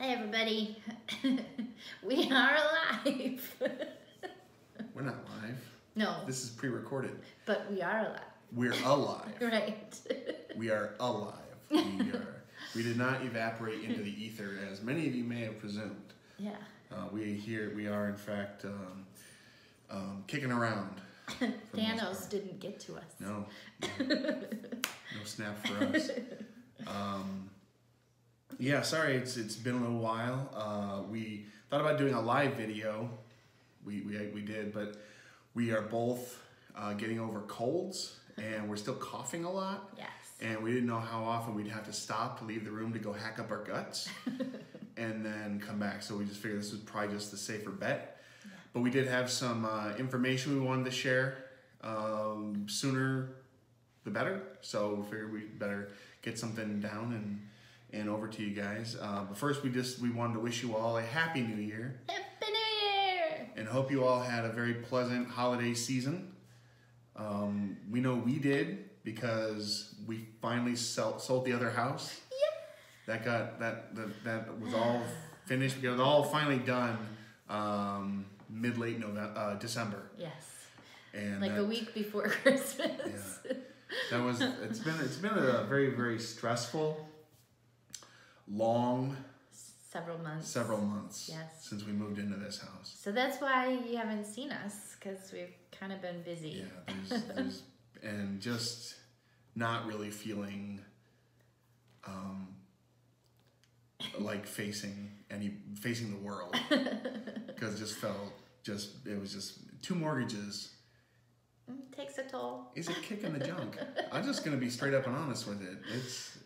Hi everybody. We are alive. We're not live. No. This is pre-recorded. But we are alive. We're alive. Right. We are alive. We did not evaporate into the ether, as many of you may have presumed. Yeah. We are in fact kicking around. Thanos didn't get to us. No. No snap for us. Yeah, sorry, it's been a little while. We thought about doing a live video. We did, but we are both getting over colds, and we're still coughing a lot. Yes. And we didn't know how often we'd have to stop to leave the room to go hack up our guts and then come back. So we just figured this was probably just the safer bet. Yeah. But we did have some information we wanted to share. Sooner the better. So we figured we'd better get something down and over to you guys. But first we wanted to wish you all a Happy New Year. Happy New Year! And hope you all had a very pleasant holiday season. We know we did, because we finally sold the other house. Yep. That was all finished. We got it all finally done mid-late December. Yes. And like a week before Christmas. Yeah. It's been a very, very stressful, long several months yes, since we moved into this house. So that's why you haven't seen us, because we've kind of been busy. Yeah, there's and just not really feeling like facing the world, because it was just 2 mortgages. Takes a toll. Is it kicking the junk? I'm just gonna be straight up and honest with it.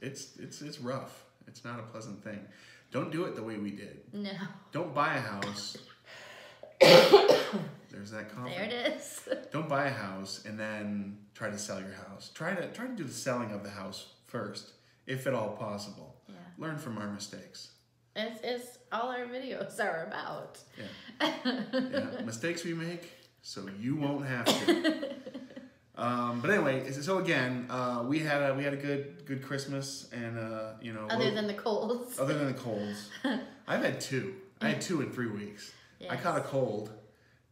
It's rough. It's not a pleasant thing. Don't do it the way we did. No. Don't buy a house. There's that comment. There it is. Don't buy a house and then try to sell your house. Try to do the selling of the house first, if at all possible. Yeah. Learn from our mistakes. It's all our videos are about. Yeah. Yeah. Mistakes we make, so you won't have to. But anyway, so again, we had a good Christmas, and Other than the colds. Other than the colds, I've had 2. I had 2 in 3 weeks. Yes. I caught a cold.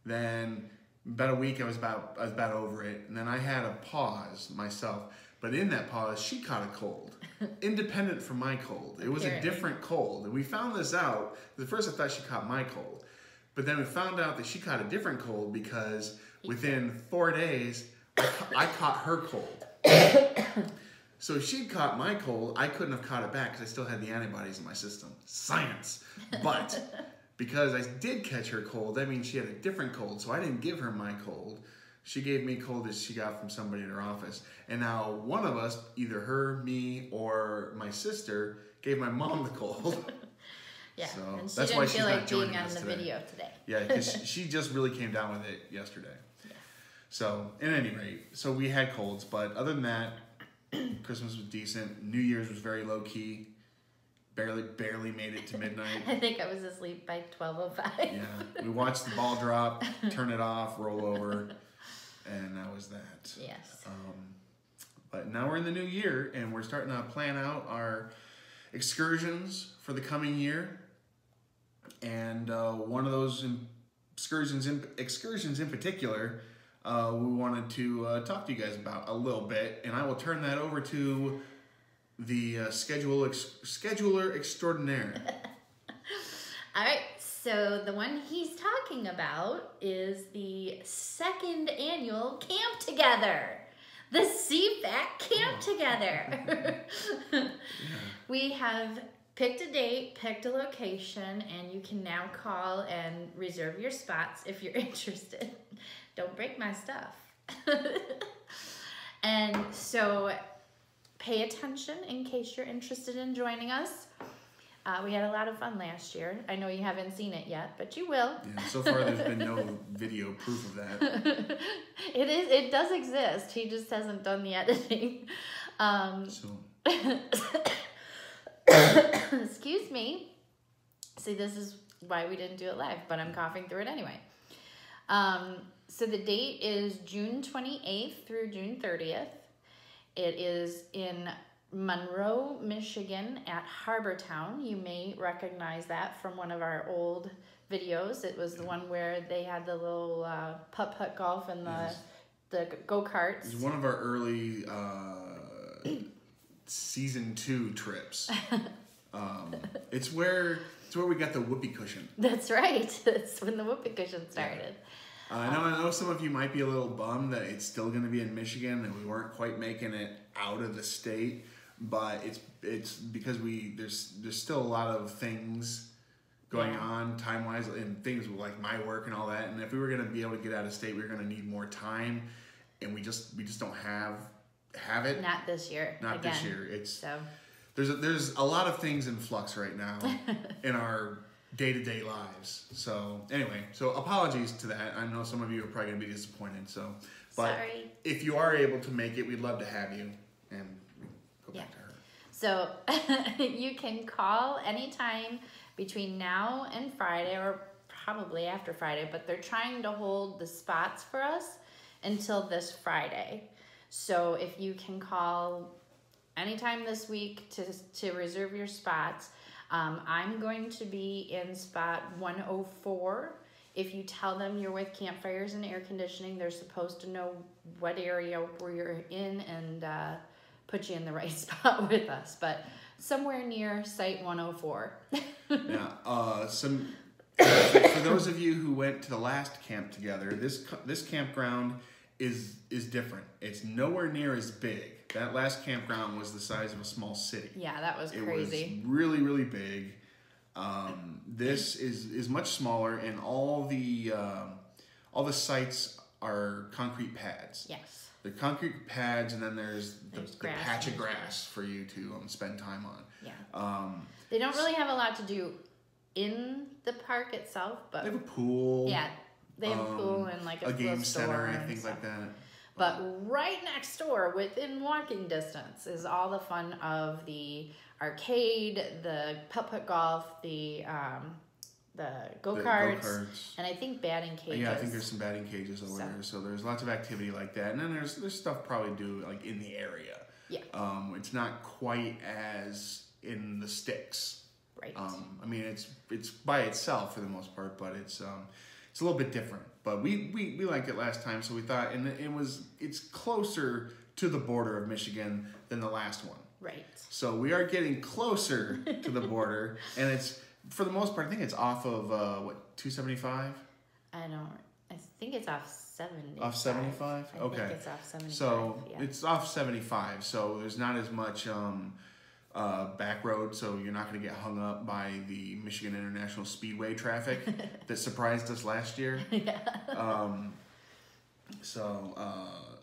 Then about a week I was about over it, and then I had a pause myself. But in that pause, she caught a cold, independent from my cold. It was a different cold, and we found this out. At first, I thought she caught my cold, but then we found out that she caught a different cold because within 4 days, I caught her cold. So if she'd caught my cold, I couldn't have caught it back because I still had the antibodies in my system. Science. But because I did catch her cold, that means she had a different cold. So I didn't give her my cold. She gave me cold that she got from somebody in her office. And now one of us, either her, me, or my sister, gave my mom the cold. Yeah, so and she that's didn't why she's feel not like joining being on us the today. video today. Yeah, because she just really came down with it yesterday. Yeah. So, at any rate, so we had colds, but other than that, Christmas was decent. New Year's was very low key. Barely made it to midnight. I think I was asleep by 12:05. Yeah, we watched the ball drop, turn it off, roll over, and that was that. Yes. But now we're in the new year, and we're starting to plan out our excursions for the coming year. And one of those excursions in particular, we wanted to talk to you guys about a little bit, and I will turn that over to the scheduler extraordinaire. All right, so the one he's talking about is the 2nd annual Camptogether, the CFAC Camptogether. Yeah. We have picked a date, picked a location, and you can now call and reserve your spots if you're interested. Don't break my stuff. And so pay attention in case you're interested in joining us. We had a lot of fun last year. I know you haven't seen it yet, but you will. Yeah, so far there's been no video proof of that. It does exist. He just hasn't done the editing. Excuse me. See, this is why we didn't do it live, but I'm coughing through it anyway. So the date is June 28th through June 30th. It is in Monroe, Michigan at Harbortown. You may recognize that from one of our old videos. It was the one where they had the little putt-putt golf and the go-karts. It's one of our early season 2 trips. It's where we got the whoopee cushion. That's right. That's when the whoopee cushion started. I know some of you might be a little bummed that it's still going to be in Michigan and we weren't quite making it out of the state, but it's because there's still a lot of things going on time-wise and things like my work and all that, and if we were going to be able to get out of state, we were going to need more time, and we just don't have it. Not this year. Not again. this year. It's there's a lot of things in flux right now in our day-to-day lives. So anyway, apologies to that. I know some of you are probably going to be disappointed. But sorry. If you are able to make it, we'd love to have you. And go back to her. So you can call anytime between now and Friday, or probably after Friday, but they're trying to hold the spots for us until this Friday. So if you can call anytime this week to reserve your spots, I'm going to be in spot 104. If you tell them you're with Campfires and Air Conditioning, they're supposed to know what area where you're in and put you in the right spot with us. But somewhere near site 104. For those of you who went to the last camp together, this campground is different. It's nowhere near as big. That last campground was the size of a small city. Yeah, that was crazy. It was really, really big. This is much smaller, and all the sites are concrete pads. Yes. They're concrete pads, and then there's the patch of grass grass for you to spend time on. Yeah. They don't really have a lot to do in the park itself, but they have a pool. Yeah, they have a pool and like a game center and things stuff like that. But right next door, within walking distance, is all the fun of the arcade, the putt-putt golf, the go-karts, and I think batting cages. Yeah, I think there's some batting cages over there. So there's lots of activity like that. And then there's stuff probably do like in the area. Yeah. It's not quite as in the sticks. Right. I mean, it's by itself for the most part, but it's a little bit different. But we liked it last time, so we thought, and it's closer to the border of Michigan than the last one. Right. So we are getting closer to the border, and it's, for the most part, I think it's off of, 275? I think it's off 75. Off 75? Okay. I think it's off 75. So it's off 75, so there's not as much back road, so you're not going to get hung up by the Michigan International Speedway traffic that surprised us last year. Yeah. So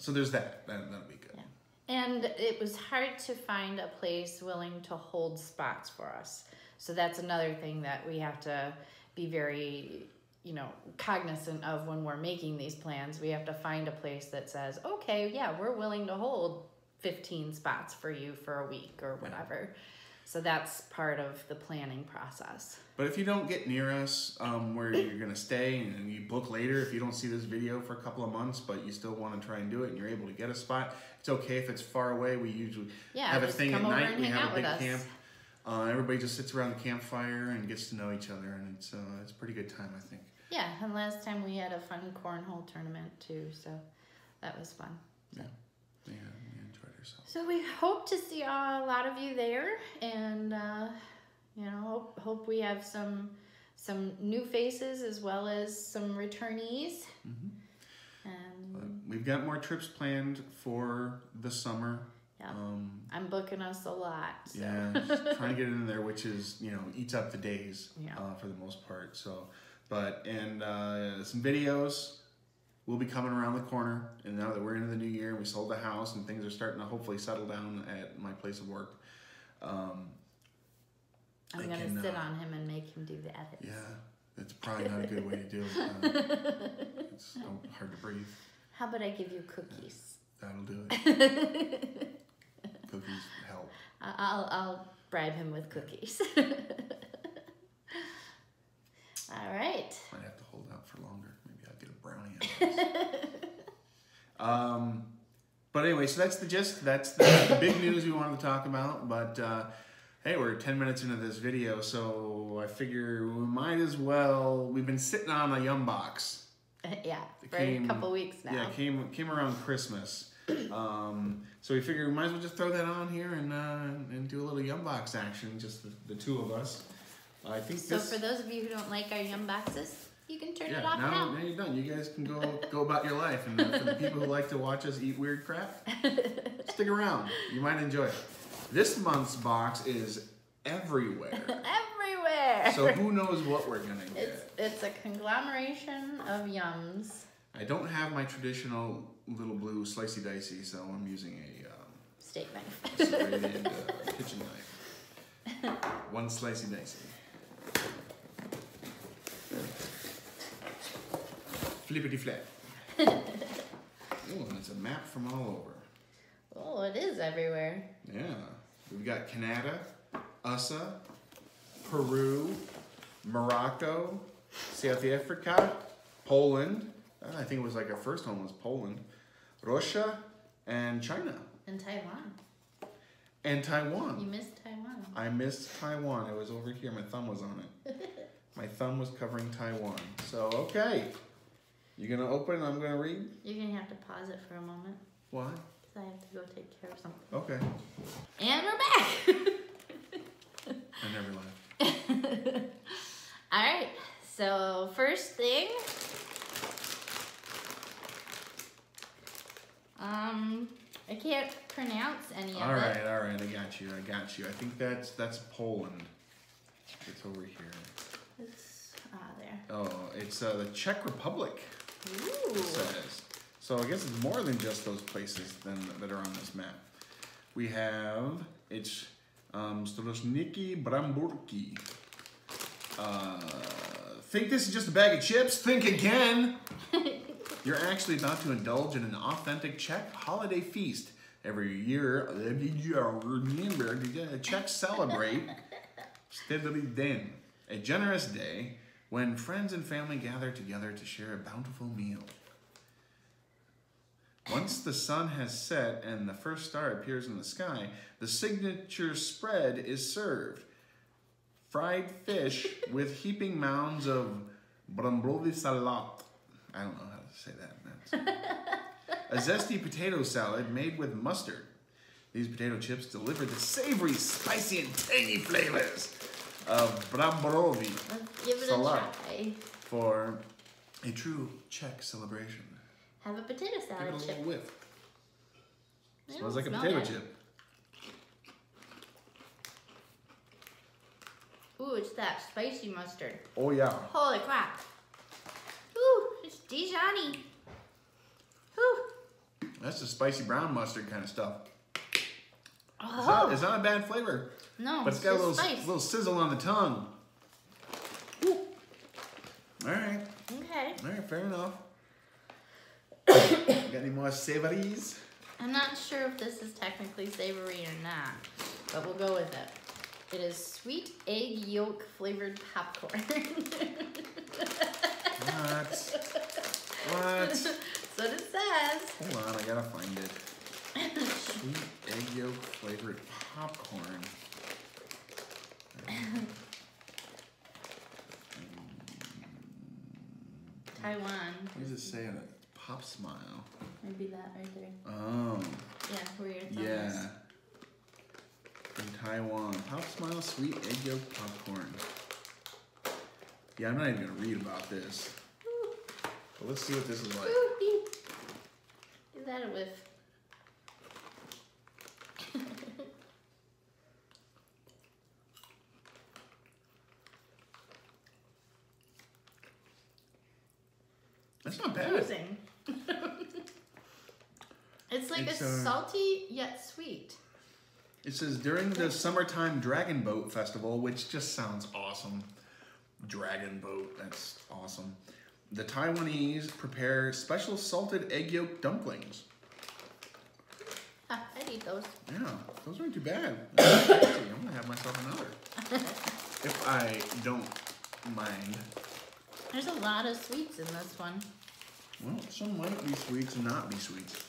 there's that. That'll be good. Yeah. And it was hard to find a place willing to hold spots for us. So that's another thing that we have to be very, cognizant of when we're making these plans. We have to find a place that says, okay, yeah, we're willing to hold 15 spots for you for a week or whatever. So that's part of the planning process. But if you don't get near us where you're going to stay and you book later, if you don't see this video for a couple of months, but you still want to try and do it and you're able to get a spot, it's okay if it's far away. We usually have a thing at night. We have a big camp. Everybody just sits around the campfire and gets to know each other, and it's a pretty good time, I think. Yeah, and last time we had a fun cornhole tournament too, so that was fun. So. Yeah, we enjoyed ourselves. So we hope to see a lot of you there, and hope we have some new faces as well as some returnees. Mm-hmm. And we've got more trips planned for the summer. Yeah, I'm booking us a lot. So. Yeah, just trying to get it in there, which is eats up the days for the most part. So, some videos will be coming around the corner, and now that we're into the new year and we sold the house and things are starting to hopefully settle down at my place of work, I'm going to sit on him and make him do the edits. Yeah, that's probably not a good way to do it. It's hard to breathe. How about I give you cookies? That'll do it. Cookies help. I'll bribe him with cookies. All right. Might have to hold out for longer. Maybe I'll get a brownie out of this. But anyway, so that's the gist. That's the big news we wanted to talk about. But hey, we're 10 minutes into this video, so I figure we might as well. We've been sitting on a Yum box. Yeah, for a couple weeks now. Yeah, came around Christmas. So we figured we might as well just throw that on here and do a little Yum box action, just the two of us. I think so. For those of you who don't like our Yum boxes, you can turn it off now. Now you're done. You guys can go about your life. And for the people who like to watch us eat weird crap, stick around. You might enjoy it. This month's box is everywhere. Everywhere. So who knows what we're gonna get? It's a conglomeration of Yums. I don't have my traditional little blue slicey dicey, so I'm using a steak knife. serrated kitchen knife. One slicey dicey. Flippity flap. Oh, and it's a map from all over. Oh, it is everywhere. Yeah. We've got Canada, USA, Peru, Morocco, South Africa, Poland. I think it was like our first one was Poland, Russia, and China. And Taiwan. And Taiwan. You missed Taiwan. I missed Taiwan. It was over here. My thumb was on it. My thumb was covering Taiwan. So, okay. You gonna open and I'm gonna read? You're gonna have to pause it for a moment. Why? Because I have to go take care of something. Okay. And we're back! I never left. Alright, so first thing. I can't pronounce any of it. All right, I got you. I think that's Poland. It's over here. It's there. Oh, it's the Czech Republic. Ooh. It says. So I guess it's more than just those places that are on this map. We have it's Stolosniki Bramburki. Think this is just a bag of chips? Think again. You're actually about to indulge in an authentic Czech holiday feast. Every year, remember, the Czechs celebrate Steadily Den, a generous day when friends and family gather together to share a bountiful meal. Once the sun has set and the first star appears in the sky, the signature spread is served. Fried fish with heaping mounds of brambrovi salat. I don't know how to say that. A zesty potato salad made with mustard. These potato chips deliver the savory, spicy, and tangy flavors of brambrovi Let's give it salat a try. for a true Czech celebration. Have a potato salad Give it a chip. little whiff. They Smells don't like a smell potato bad. chip. Ooh, it's that spicy mustard. Oh yeah. Holy crap. Ooh, it's Dijon-y. Ooh. That's the spicy brown mustard kind of stuff. Oh. It's not a bad flavor. No, But it's got a just spice. little sizzle on the tongue. Ooh. All right. Okay. All right, fair enough. Got any more savories? I'm not sure if this is technically savory or not, but we'll go with it. It is sweet egg yolk flavored popcorn. What? What? That's what it says. Hold on, I gotta find it. Sweet egg yolk flavored popcorn. Taiwan. What does it say on it? Pop Smile. Maybe that right there. Oh. Yeah, where your thumb is. Yeah. In Taiwan. Pop Smile sweet egg yolk popcorn. Yeah, I'm not even gonna read about this. Ooh. But let's see what this is like. Ooh, give that a whiff. That's not bad. Amazing. It's like It's, a salty yet sweet. It says during the summertime Dragon Boat Festival, which just sounds awesome. Dragon Boat, that's awesome. The Taiwanese prepare special salted egg yolk dumplings. Ah, I'd eat those. Yeah, those aren't too bad. I'm gonna have myself another. If I don't mind. There's a lot of sweets in this one. Well, some might be sweets and not be sweets.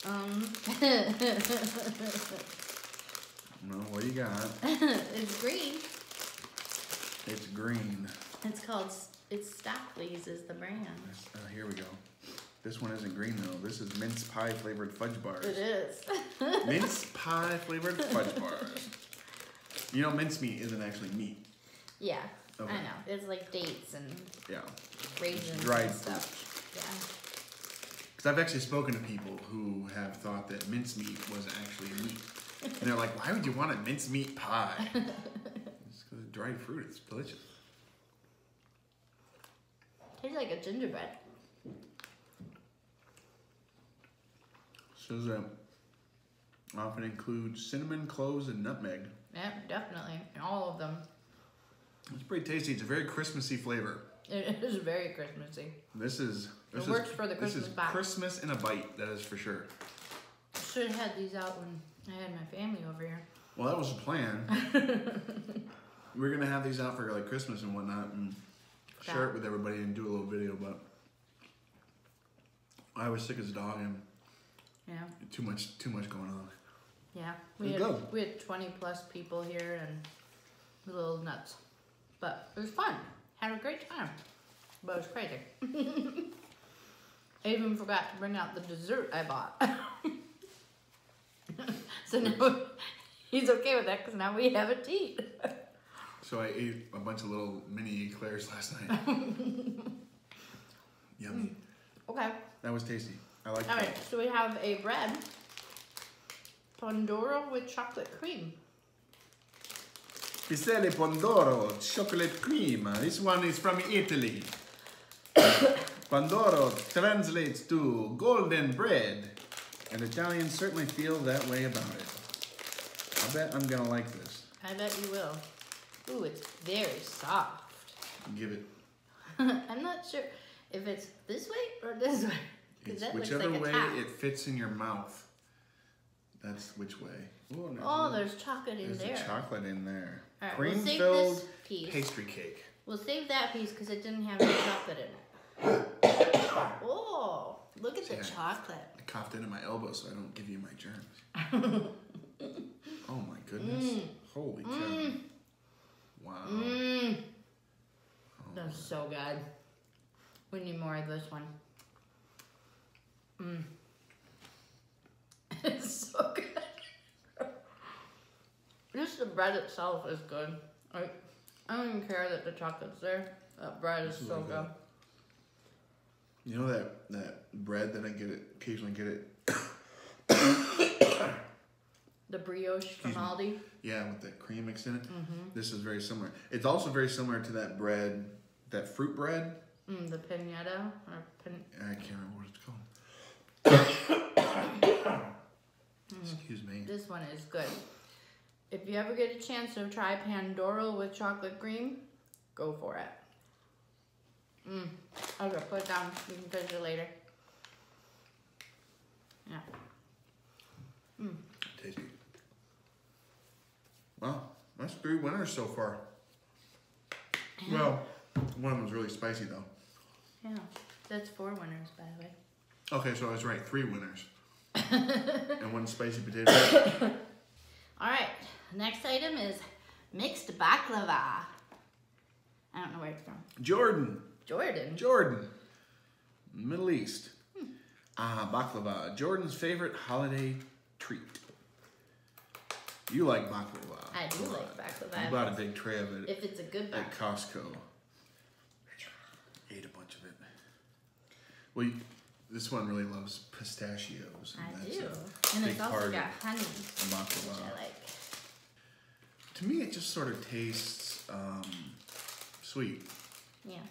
No, what do you got? It's green. It's green. It's called, it's Stockley's is the brand. Here we go. This one isn't green though. This is mince pie flavored fudge bars. It is. Mince pie flavored fudge bars. You know, mincemeat isn't actually meat. Yeah, Okay. I know. It's like dates and raisins dried and stuff. Because I've actually spoken to people who have thought that mincemeat was actually meat. And they're like, why would you want a mincemeat pie? It's because it's dried fruit. It's delicious. Tastes like a gingerbread. Says that often includes cinnamon, cloves, and nutmeg. Yeah, definitely. All of them. It's pretty tasty. It's a very Christmassy flavor. It is very Christmassy. It works for the Christmas box. Christmas in a bite, that is for sure. Should have had these out when I had my family over here. Well, that was the plan. We're going to have these out for like Christmas and whatnot and share it with everybody and do a little video, but I was sick as a dog and too much going on. Yeah, we had 20 plus people here and a little nuts, but it was fun. Had a great time, but it was crazy. I even forgot to bring out the dessert I bought. So now he's okay with that because now we have it to eat. So I ate a bunch of little mini eclairs last night. Yummy. Okay. That was tasty. I like that. All right, so we have a bread, Pandoro with chocolate cream. Piselli Pandoro, chocolate cream. This one is from Italy. Pandoro translates to golden bread. And Italians certainly feel that way about it. I bet I'm gonna like this. I bet you will. Ooh, it's very soft. Give it. I'm not sure if it's this way or this way. It's that whichever looks like way it fits in your mouth. That's which way. Ooh, there's chocolate in there. There's chocolate in there. All right, Cream-filled pastry cake. We'll save that piece because it didn't have any chocolate in it. Oh, look at the chocolate. I coughed into my elbow so I don't give you my germs. Oh my goodness. Holy cow. Wow. Oh. That's so good. We need more of this one. It's so good. Just the bread itself is good. I don't even care that the chocolate's there. That bread is so good. You know that bread that I occasionally get it. The brioche from Aldi? Yeah, with that cream mixed in it. This is very similar. It's also very similar to that bread, that fruit bread. The pinata? I can't remember what it's called. Excuse me. This one is good. If you ever get a chance to try Pandoro with chocolate cream, go for it. Okay, put it down. You can finish it later. Yeah. Tasty. Well, that's 3 winners so far. Yeah. Well, one of them's really spicy though. Yeah, that's 4 winners, by the way. Okay, so I was right. 3 winners. And 1 spicy potato. All right, next item is mixed baklava. I don't know where it's from. Jordan. Middle East. Baklava. Jordan's favorite holiday treat. You like baklava. I do like baklava. You bought a big tray of it. If it's a good baklava. At Costco. Ate a bunch of it. Well, this one really loves pistachios. And I do. And it's also got honey, baklava. which I like. To me, it just sort of tastes sweet. Yeah.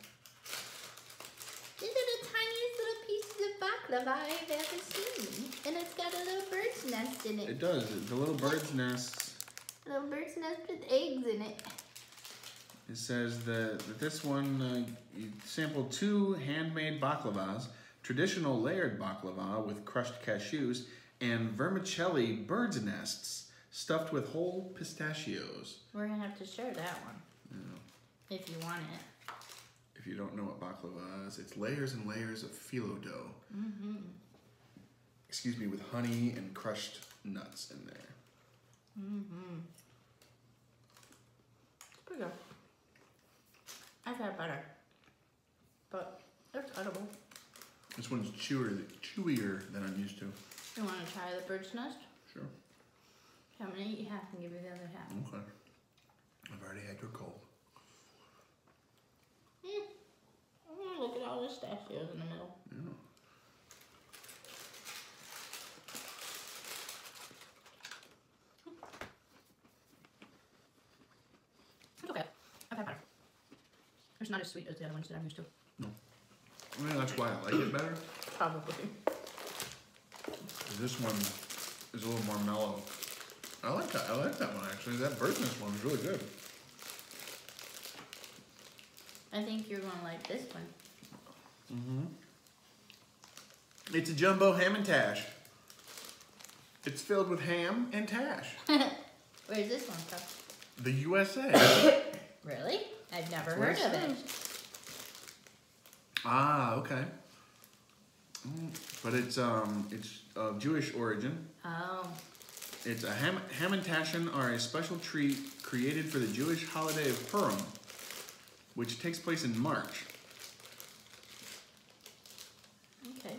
These are the tiniest little pieces of baklava I've ever seen. And it's got a little bird's nest in it. It does. The little bird's nests. A little bird's nest with eggs in it. It says that this one, you sampled 2 handmade baklavas, traditional layered baklava with crushed cashews, and vermicelli bird's nests stuffed with whole pistachios. We're going to have to share that one. Yeah. If you want it. If you don't know what baklava is, it's layers and layers of phyllo dough. excuse me, with honey and crushed nuts in there. Mm-hmm. Pretty good. I've had better, but it's edible. This one's chewier than I'm used to. You want to try the bird's nest? Sure. I'm going to eat half and give you the other half. Okay. I've already had your cold. Oh, look at all the pistachios in the middle. Yeah. It's okay. I've had better. It's not as sweet as the other ones that I'm used to. No. I mean, that's why I like it better. Probably. This one is a little more mellow. I like that. I like that one actually. That bird's nest one is really good. I think you're going to like this one. Mm-hmm. It's a jumbo ham and tash. It's filled with ham and tash. Where's this one from? The USA. Really? I've never heard of it. Ah, okay. But it's of Jewish origin. Oh. It's a ham and tashin are a special treat created for the Jewish holiday of Purim, which takes place in March. Okay.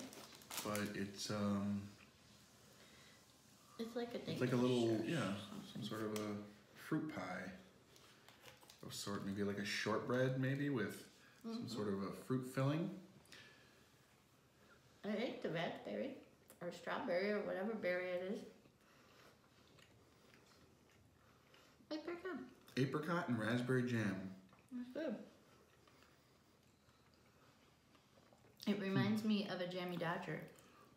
But it's like a it's like a little some sort of a fruit pie of sort, maybe like a shortbread maybe with some sort of a fruit filling. I ate the raspberry or strawberry or whatever berry it is. It's pretty good. Apricot and raspberry jam. It's good. It reminds me of a Jammy Dodger.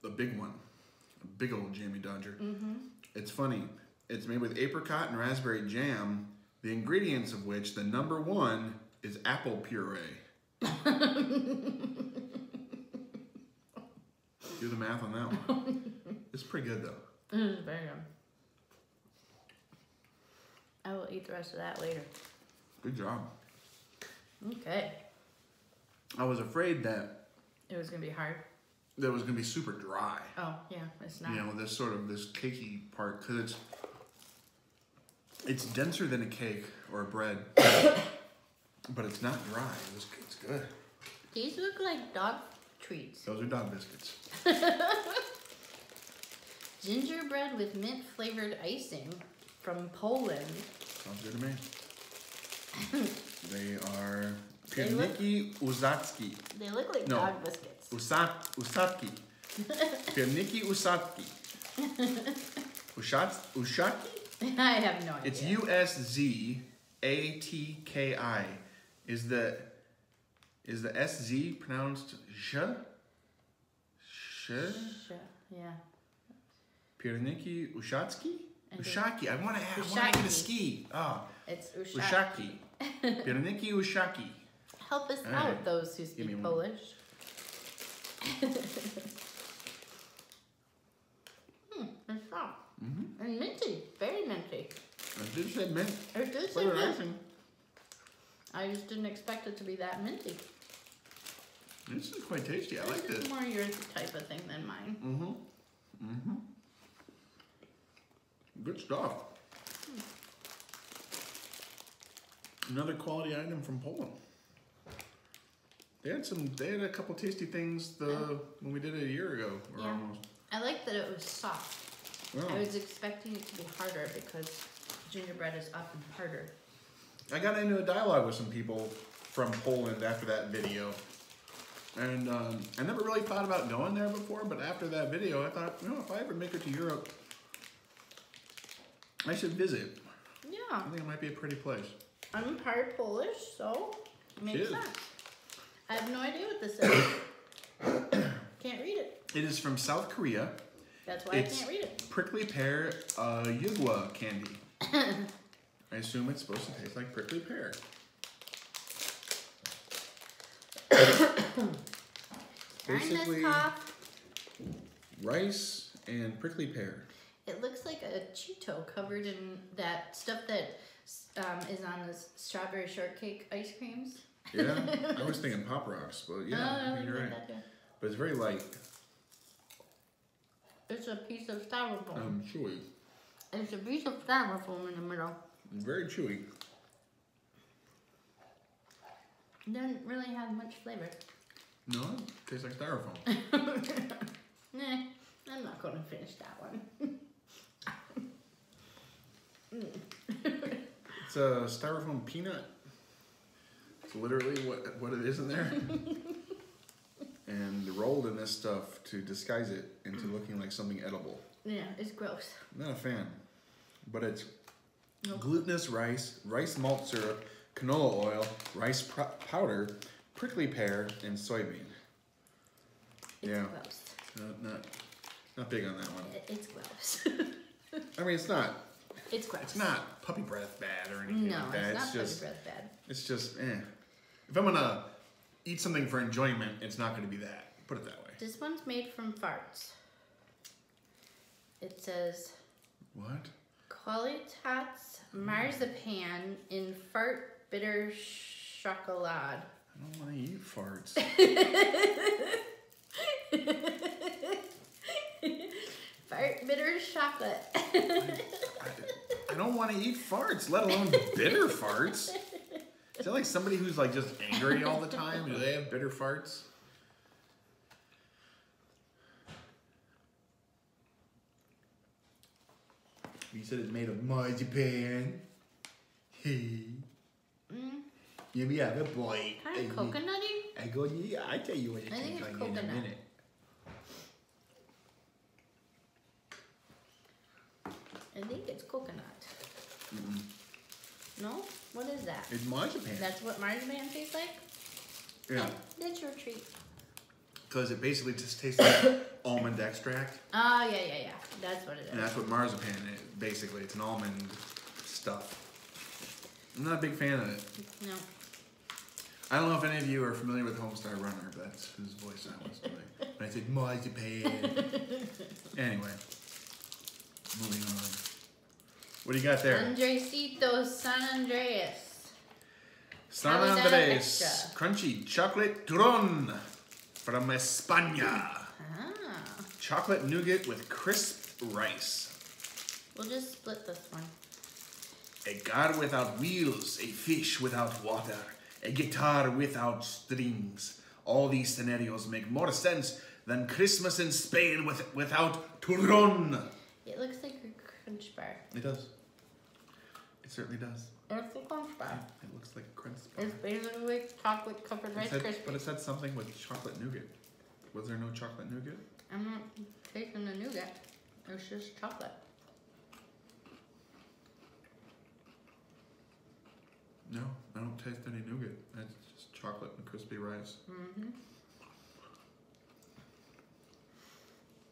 The big one. A big old Jammy Dodger. Mm-hmm. It's funny. It's made with apricot and raspberry jam, the ingredients of which, the number one, is apple puree. Do the math on that one. It's pretty good though. It is very good. I will eat the rest of that later. Good job. Okay. I was afraid that It was going to be hard. it was going to be super dry. Oh, yeah, it's not. You know, this sort of this cakey part, because it's denser than a cake or a bread, but it's not dry. It's good. These look like dog treats. Those are dog biscuits. Gingerbread with mint flavored icing from Poland. Sounds good to me. They are Pierniki Uzacki. They look like dog biscuits. Usatki. Pierniki Usatki. Ushaki? I have no idea. It's USZATKI. Is the SZ pronounced sh? Yeah. Pierniki Ushatski? I think- Ushaki. I want to get a Ushaki. ski. Ah, It's Ushaki. Pierniki Ushaki. Help us All out, right. those who me speak one. Polish. It's soft. Mm-hmm. And minty. Very minty. I did say mint. It does say Flavor mint. icing. I just didn't expect it to be that minty. This is quite tasty. I like This this. is more your type of thing than mine. Mm-hmm. Mm-hmm. Good stuff. Another quality item from Poland. They had a couple tasty things when we did it a year ago or Yeah. almost. I like that it was soft. Oh. I was expecting it to be harder because gingerbread is often harder. I got into a dialogue with some people from Poland after that video. And I never really thought about going there before, but after that video, I thought, if I ever make it to Europe, I should visit. Yeah. I think it might be a pretty place. I'm part Polish, so it makes Cheers. sense. I have no idea what this is. Can't read it. It is from South Korea. That's why I can't read it. Prickly pear yugwa candy. I assume it's supposed to taste like prickly pear. Earn this Basically, cough. rice and prickly pear. It looks like a Cheeto covered in that stuff that is on the strawberry shortcake ice creams. Yeah, I was thinking Pop Rocks, but yeah, Oh, you're right. that too. But it's very light. It's a piece of styrofoam. Chewy. It's a piece of styrofoam in the middle. Very chewy. Doesn't really have much flavor. No, it tastes like styrofoam. Nah, I'm not going to finish that one. It's a styrofoam peanut. It's literally what it is in there. And rolled in this stuff to disguise it into looking like something edible. Yeah, it's gross. I'm not a fan. But it's glutinous rice, rice malt syrup, canola oil, rice powder, prickly pear, and soybean. It's gross. Not big on that one. It's gross. I mean, it's not. It's gross. It's not puppy breath bad or anything like that. No, it's not just, puppy breath bad. It's just, If I'm gonna eat something for enjoyment, it's not gonna be that. Put it that way. This one's made from farts. It says... What? Qualitats marzipan in fart bitter chocolate. I don't want to eat farts. Fart bitter chocolate. I don't want to eat farts, let alone bitter farts. Is that like somebody who's like just angry all the time? Do they have bitter farts? You said it's made of marzipan. Hey. You be have a boy. Kind of coconutty? I go, yeah, I tell you what it I think tastes it's like in a coconut. minute. I think it's coconut. No? What is that? It's marzipan. That's what marzipan tastes like? Yeah. That's your treat. Because it basically just tastes like almond extract. Oh, yeah. That's what it is. And that's what marzipan is, basically. It's an almond stuff. I'm not a big fan of it. No. I don't know if any of you are familiar with Homestar Runner, but that's whose voice I was doing. When I said marzipan. Anyway. Moving on. What do you got there? Andresito San Andreas. San How is that Andres. extra? Crunchy chocolate turron from España. Ah. Chocolate nougat with crisp rice. We'll just split this one. A god without wheels, a fish without water, a guitar without strings. All these scenarios make more sense than Christmas in Spain without turron. It looks like a crunch bar. It does. It certainly does. It's a crunch bar. It looks like a crunch bar. It's basically chocolate covered Rice Krispies. But it said something with chocolate nougat. Was there no chocolate nougat? I'm not tasting the nougat. It's just chocolate. No, I don't taste any nougat. It's just chocolate and crispy rice. Mm-hmm.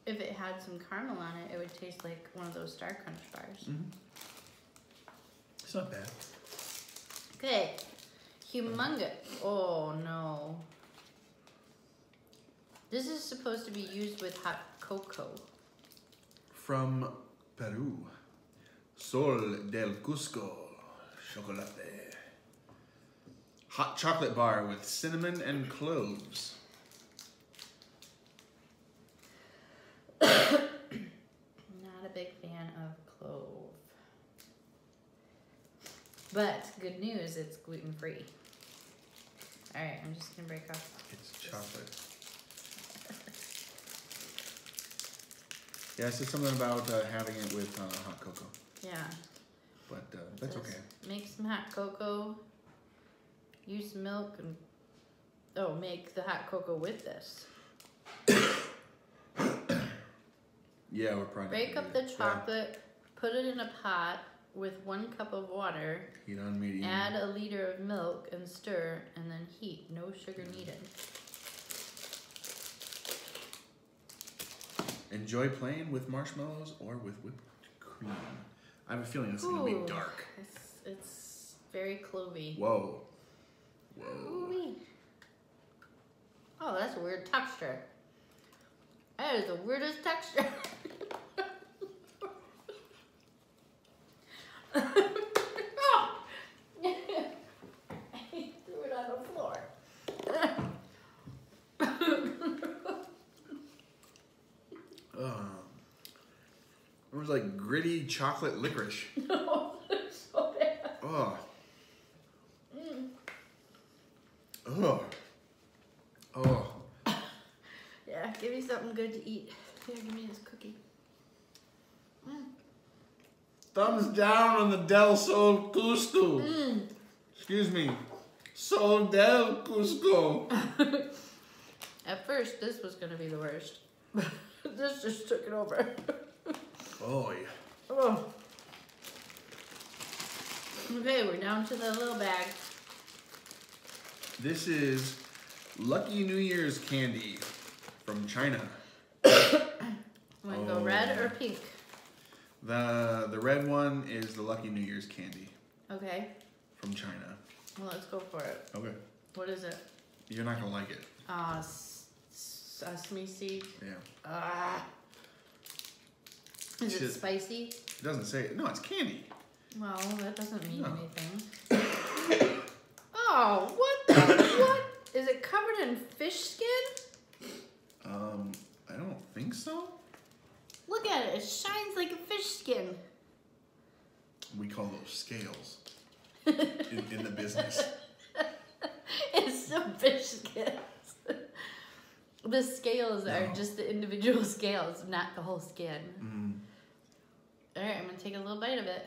If it had some caramel on it, it would taste like one of those Star Crunch bars. Mm-hmm. It's not bad. Okay. Humongous. Oh, no. This is supposed to be used with hot cocoa. From Peru. Sol del Cusco. Chocolate. Hot chocolate bar with cinnamon and cloves. Not a big fan of clove. But good news, it's gluten-free. Alright, I'm just gonna break off. It's chocolate. Yeah, it said something about having it with hot cocoa. Yeah. But that's Says, okay. Make some hot cocoa. Use milk and make the hot cocoa with this. Yeah, we're probably. Break up the chocolate, put it in a pot with 1 cup of water. Heat on medium. Add a liter of milk and stir, and then heat. No sugar needed. Enjoy playing with marshmallows or with whipped cream. I have a feeling this is going to be dark. It's very clovey. Whoa. Whoa. Ooh-wee. Oh, that's a weird texture. That is the weirdest texture. Oh! I threw it on the floor. Smells like gritty chocolate licorice. No, it's so bad. Oh. Oh. Oh. Yeah, give me something good to eat. Here, give me this cookie. Thumbs down on the Del Sol Cusco. Excuse me. Sol del Cusco. At first, this was going to be the worst. This just took it over. Oh, yeah. Oh. Okay, we're down to the little bag. This is Lucky New Year's candy from China. Want to go red or pink? The red one is the Lucky New Year's candy Okay. from China. Well, let's go for it. Okay. What is it? You're not gonna like it. Sesame seed. Yeah. Is it spicy? It doesn't say it. No, it's candy. Well, that doesn't mean No. anything. Oh, what the what? Is it covered in fish skin? I don't think so. Look at it. It shines like a fish skin. We call those scales in the business. It's some fish scales. The scales are just the individual scales, not the whole skin. All right, I'm going to take a little bite of it.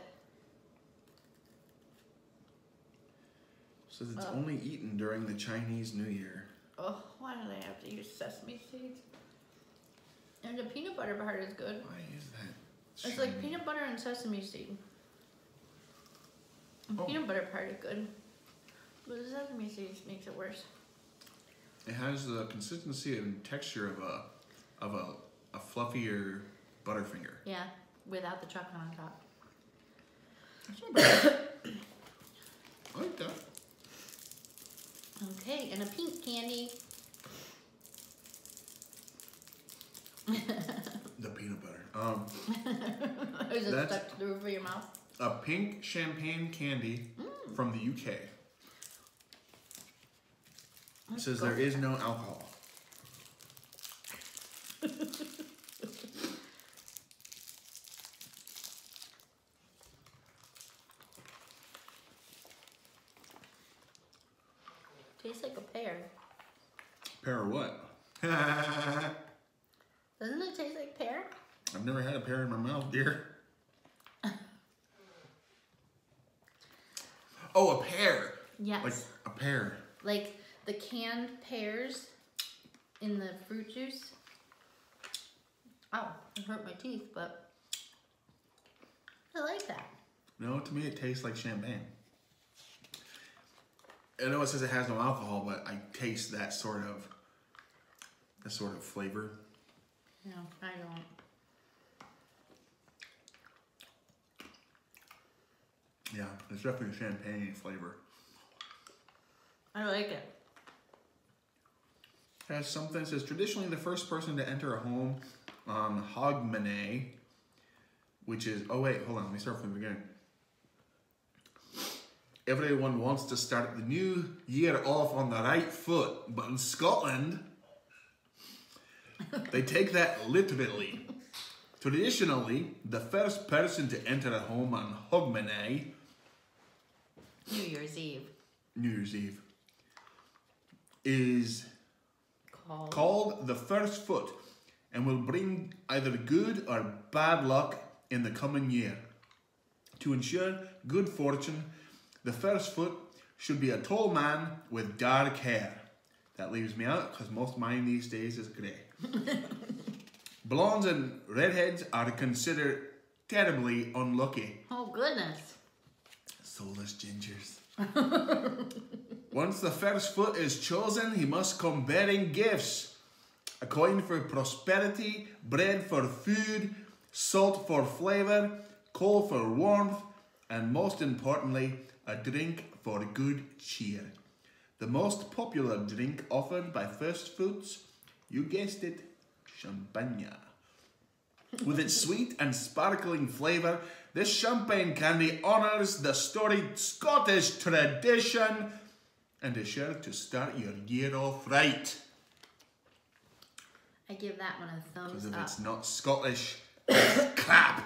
Says it's only eaten during the Chinese New Year. Oh, why do they have to use sesame seeds? And the peanut butter part is good. Why is that? It's like peanut butter and sesame seed. The peanut butter part is good. But the sesame seeds makes it worse. It has the consistency and texture of a fluffier Butterfinger. Yeah, without the chocolate on top. That's not bad. I like that. Okay, and a pink candy. The peanut butter. Is it That's- stuck to the roof of your mouth? A pink champagne candy from the UK. It says there is no alcohol. Tastes like a pear. Pear or what? Doesn't it taste like pear? I've never had a pear in my mouth, dear. Oh, a pear. Yes. Like a pear. Like the canned pears in the fruit juice. Oh, it hurt my teeth, but I like that. No, to me it tastes like champagne. I know it says it has no alcohol, but I taste that sort of flavor. No, I don't. Yeah, it's definitely a champagne flavor. I like it. It has something that says traditionally the first person to enter a home on Hogmanay, which is, oh wait, hold on, let me start from the beginning. Everyone wants to start the new year off on the right foot, but in Scotland, they take that literally. Traditionally, the first person to enter a home on Hogmanay, New Year's Eve. New Year's Eve, is Called. called the first foot and will bring either good or bad luck in the coming year. To ensure good fortune, the first foot should be a tall man with dark hair. That leaves me out because most of mine these days is grey. Blondes and redheads are considered terribly unlucky. Oh, goodness. Soulless gingers. Once the first foot is chosen, he must come bearing gifts. A coin for prosperity, bread for food, salt for flavour, coal for warmth, and most importantly, a drink for good cheer. The most popular drink offered by first fruits, you guessed it, champagne. With its sweet and sparkling flavour, this champagne candy honours the storied Scottish tradition and is sure to start your year off right. I give that one a thumbs Because if up. it's not Scottish, it's crap.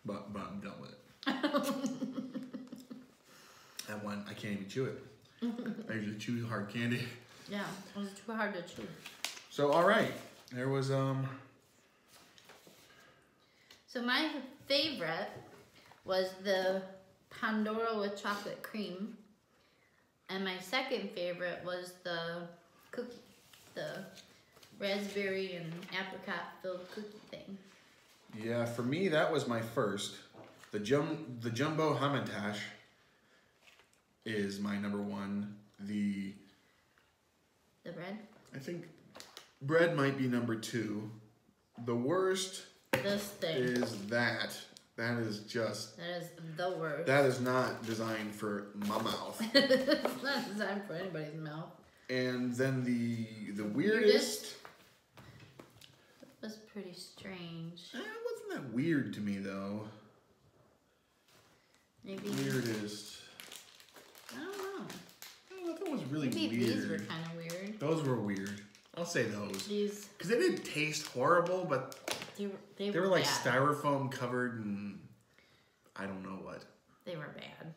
But I'm done with it. That one, I can't even chew it. I usually chew hard candy. Yeah, it was too hard to chew. So, all right. There was, So my favorite was the Pandora with chocolate cream. And my second favorite was the cookie, the raspberry and apricot filled cookie thing. Yeah, for me, that was my first. The Jumbo Hamantash is my number one. The bread? I think bread might be number two. The worst This thing. is that. That is just... That is the worst. That is not designed for my mouth. It's not designed for anybody's mouth. And then the weirdest... That was pretty strange. It wasn't that weird to me, though. Maybe... Weirdest... I don't know. I thought it was really Maybe weird. these were kind of weird. Those were weird. I'll say those. These... Because they didn't taste horrible, but... They were like bad. styrofoam covered and I don't know what. They were bad.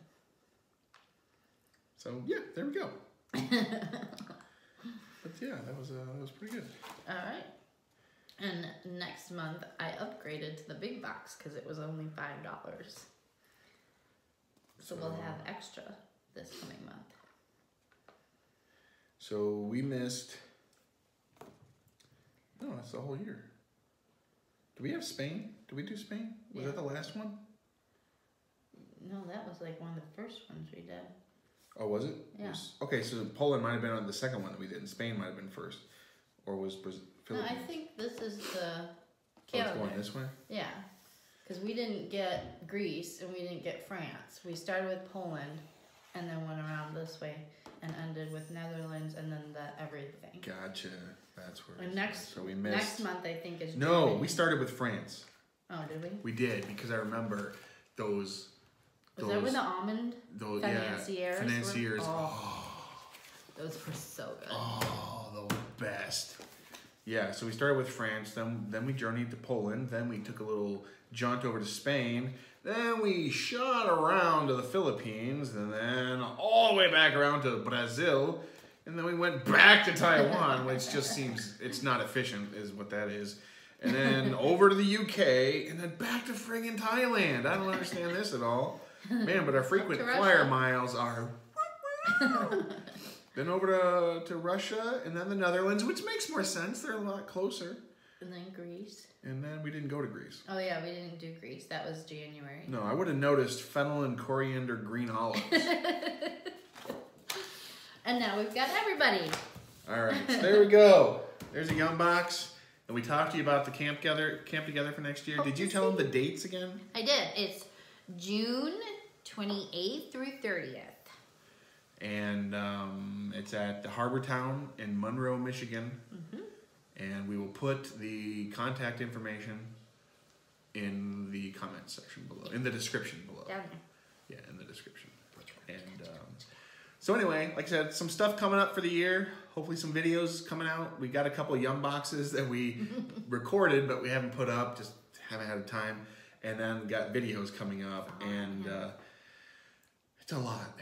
So yeah, there we go. But yeah, that was pretty good. All right. And next month I upgraded to the big box because it was only $5. So we'll have extra this coming month. So we missed. No, that's the whole year. Do we have Spain? Did we do Spain? Was that the last one? No, that was like one of the first ones we did. Oh, was it? Yeah. Okay, so Poland might have been on the second one that we did, and Spain might have been first. Or was Brazil? No, I think this is the calendar. Oh, it's going this way? Yeah. Because we didn't get Greece and we didn't get France. We started with Poland and then went around this way and ended with Netherlands and then the everything. Gotcha. That's where. And next, so we missed. Next month I think is. No, Germany. we started with France. Oh, did we? We did because I remember those. Was that with the almond? Those financiers. Oh, those were so good. Oh, the best. Yeah, so we started with France, then we journeyed to Poland, then we took a little jaunt over to Spain, then we shot around to the Philippines, and then all the way back around to Brazil, and then we went back to Taiwan, which just seems, it's not efficient is what that is. And then over to the UK, and then back to friggin' Thailand. I don't understand this at all. Man, but our frequent flyer miles are... Then over to Russia, and then the Netherlands, which makes more sense. They're a lot closer. And then Greece. And then we didn't go to Greece. Oh yeah, we didn't do Greece. That was January. No, I would have noticed fennel and coriander green olives. And now we've got everybody. All right, so there we go. There's a Yum Box. And we talked to you about the Camp Together for next year. Did you tell them the dates again? I did. It's June 28th through 30th. And it's at the Harbortown in Monroe, Michigan. Mm-hmm. And we will put the contact information in the comments section below, in the description below. Down there. Yeah, in the description. And so anyway, like I said, some stuff coming up for the year. Hopefully some videos coming out. We got a couple of Yum Boxes that we recorded, but we haven't put up, just haven't had time. And then got videos coming up, and it's a lot.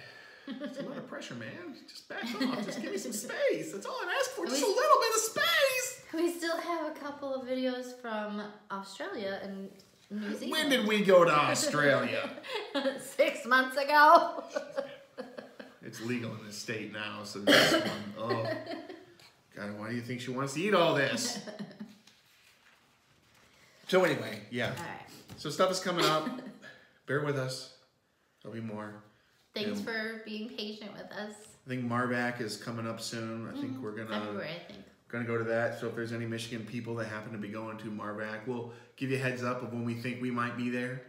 It's a lot of pressure, man. Just back off. Just give me some space. That's all I'm asking for. Just a little bit of space. We still have a couple of videos from Australia and New Zealand. When did we go to Australia? 6 months ago. It's legal in this state now, so this one, oh. God, why do you think she wants to eat all this? So anyway, yeah. All right. So stuff is coming up. Bear with us. There'll be more. Thanks for being patient with us. I think Marvac is coming up soon. I think we're February, I think. Gonna go to that. So if there's any Michigan people that happen to be going to Marvac, we'll give you a heads up of when we think we might be there.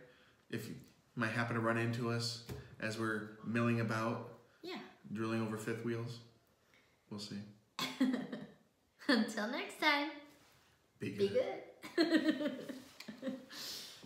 If you might happen to run into us as we're milling about. Yeah. Drilling over fifth wheels. We'll see. Until next time. Be good. Be good.